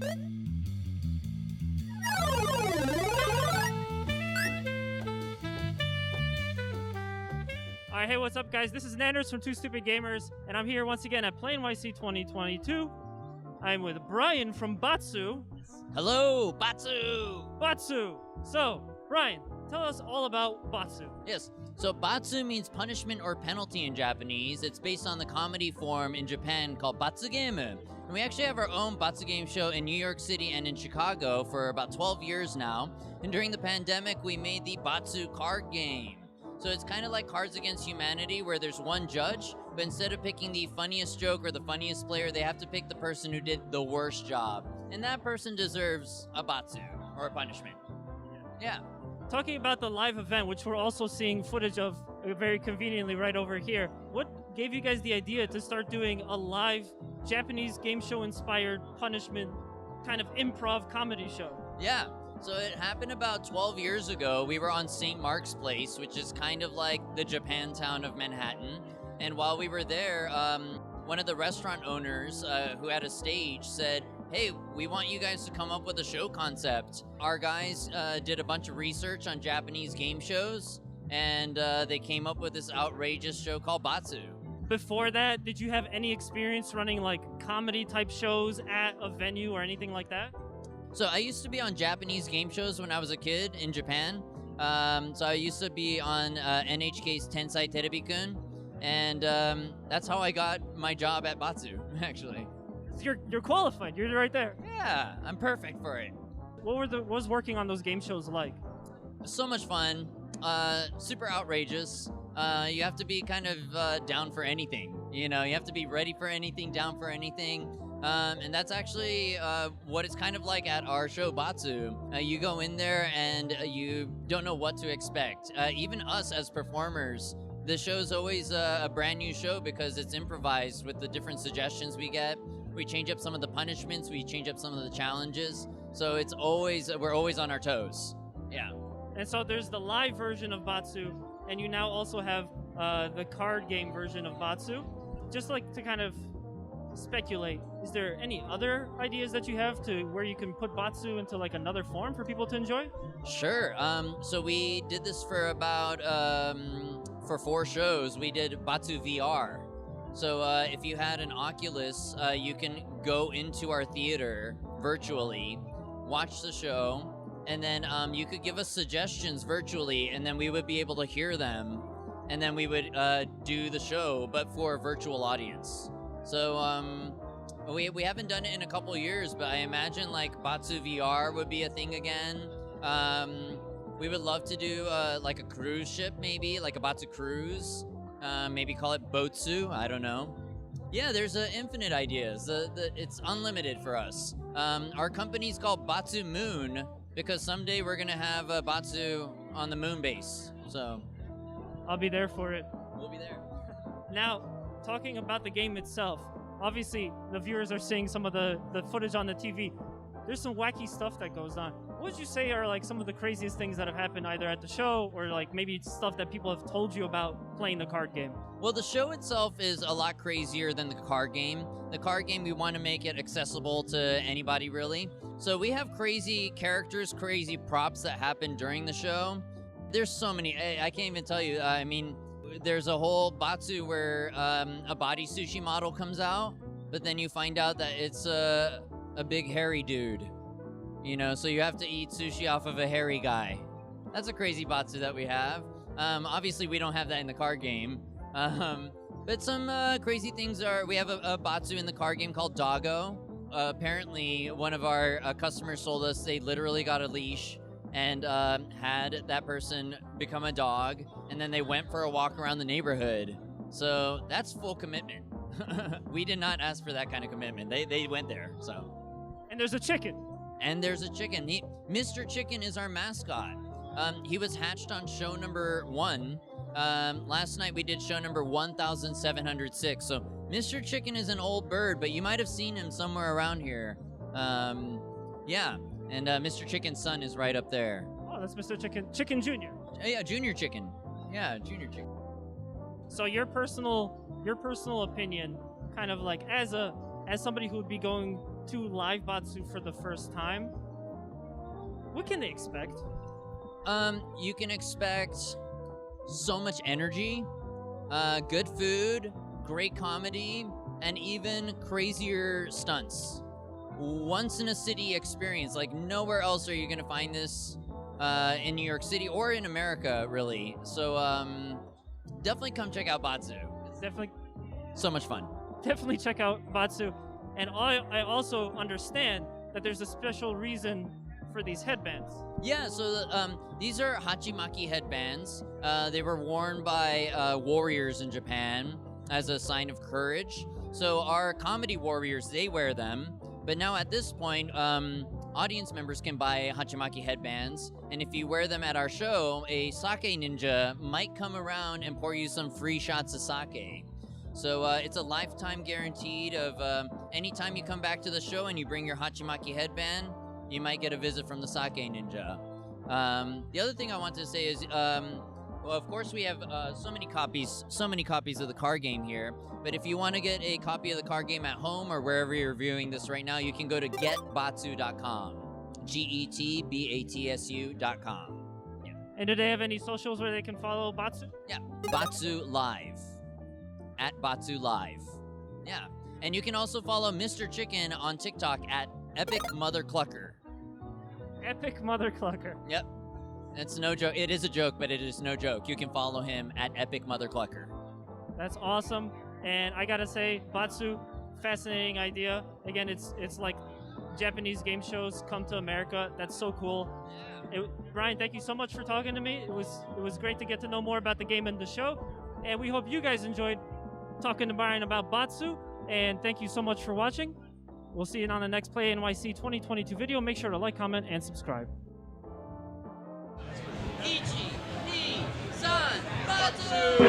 Alright, hey, what's up, guys? This is Nanners from Two Stupid Gamers, and I'm here once again at Play NYC 2022. I'm with Brian from Batsu. Hello, Batsu! Batsu! So, Brian, tell us all about Batsu. Yes, so Batsu means punishment or penalty in Japanese. It's based on the comedy form in Japan called Batsu Game. And we actually have our own Batsu Game show in New York City and in Chicago for about 12 years now. And during the pandemic, we made the Batsu card game. So it's kind of like Cards Against Humanity, where there's one judge, but instead of picking the funniest joke or the funniest player, they have to pick the person who did the worst job. And that person deserves a Batsu, or a punishment. Yeah. Talking about the live event, which we're also seeing footage of very conveniently right over here, what gave you guys the idea to start doing a live Japanese game show-inspired punishment kind of improv comedy show? Yeah. So it happened about 12 years ago. We were on St. Mark's Place, which is kind of like the Japantown of Manhattan. And while we were there, one of the restaurant owners who had a stage said, hey, we want you guys to come up with a show concept. Our guys did a bunch of research on Japanese game shows, and they came up with this outrageous show called Batsu. Before that, did you have any experience running like comedy type shows at a venue or anything like that? So I used to be on Japanese game shows when I was a kid in Japan. So I used to be on NHK's Tensai Terebi-kun, and that's how I got my job at Batsu, actually. You're qualified. You're right there. Yeah, I'm perfect for it. What was working on those game shows like? So much fun. Super outrageous. You have to be kind of down for anything. You know, you have to be ready for anything, down for anything. And that's actually what it's kind of like at our show, Batsu. You go in there and you don't know what to expect. Even us as performers, the show's always a brand new show because it's improvised with the different suggestions we get. We change up some of the punishments, we change up some of the challenges. So we're always on our toes. Yeah. And so there's the live version of Batsu, and you now also have the card game version of Batsu. Just like to kind of speculate, is there any other ideas that you have to where you can put Batsu into like another form for people to enjoy? Sure. So we did this for about for 4 shows. We did Batsu VR. So if you had an Oculus, you can go into our theater virtually, watch the show, and then you could give us suggestions virtually, and then we would be able to hear them, and then we would do the show, but for a virtual audience. So we haven't done it in a couple years, but I imagine like Batsu VR would be a thing again. We would love to do like a cruise ship, maybe like a Batsu cruise. Maybe call it Botsu. I don't know. Yeah, there's infinite ideas. It's unlimited for us. Our company's called Batsu Moon because someday we're gonna have a Batsu on the moon base. So I'll be there for it. We'll be there. Now, talking about the game itself, obviously the viewers are seeing some of the footage on the TV. There's some wacky stuff that goes on. What would you say are like some of the craziest things that have happened either at the show or like maybe stuff that people have told you about playing the card game? Well, the show itself is a lot crazier than the card game. The card game, we want to make it accessible to anybody, really. So we have crazy characters, crazy props that happen during the show. There's so many. I can't even tell you. I mean, there's a whole Batsu where a body sushi model comes out, but then you find out that it's a big hairy dude. You know, so you have to eat sushi off of a hairy guy. That's a crazy Batsu that we have. Obviously, we don't have that in the card game. But some crazy things are, we have a Batsu in the card game called Doggo. Apparently, one of our customers told us they literally got a leash and had that person become a dog, and then they went for a walk around the neighborhood. So that's full commitment. We did not ask for that kind of commitment. They went there, so. And there's a chicken. And there's a chicken. Mr. Chicken is our mascot. He was hatched on show number 1. Last night we did show number 1706. So Mr. Chicken is an old bird, but you might have seen him somewhere around here. Yeah. And Mr. Chicken's son is right up there. Oh, that's Mr. Chicken. Chicken Jr. Yeah, Junior Chicken. Yeah, Junior Chicken. So your personal opinion, kind of like as a as somebody who would be going to live Batsu for the first time, what can they expect? You can expect so much energy, good food, great comedy, and even crazier stunts. Once in a city experience. Like nowhere else are you gonna find this in New York City or in America, really. So definitely come check out Batsu. It's Definitely, so much fun. definitely check out Batsu. And I also understand that there's a special reason for these headbands. Yeah, so these are Hachimaki headbands. They were worn by warriors in Japan as a sign of courage. So our comedy warriors, they wear them. But now at this point, audience members can buy Hachimaki headbands. And if you wear them at our show, a sake ninja might come around and pour you some free shots of sake. So it's a lifetime guaranteed of anytime you come back to the show and you bring your Hachimaki headband, you might get a visit from the sake ninja. The other thing I want to say is, well, of course we have so many copies of the card game here. But if you want to get a copy of the card game at home or wherever you're viewing this right now, you can go to getbatsu.com. GETBATSU.com. Yeah. And do they have any socials where they can follow Batsu? Yeah. Batsu Live. At Batsu Live. Yeah. And you can also follow Mr. Chicken on TikTok at Epic Mother Clucker. Epic Mother Clucker. Yep. It's no joke. It is a joke, but it is no joke. You can follow him at Epic Mother Clucker. That's awesome. And I gotta say, Batsu, fascinating idea. Again, it's like Japanese game shows come to America. That's so cool. Yeah. Brian, thank you so much for talking to me. It was great to get to know more about the game and the show. And we hope you guys enjoyed talking to Brian about Batsu. And thank you so much for watching. We'll see you on the next Play NYC 2022 video. Make sure to like, comment, and subscribe. Ichi, ni, san, Batsu!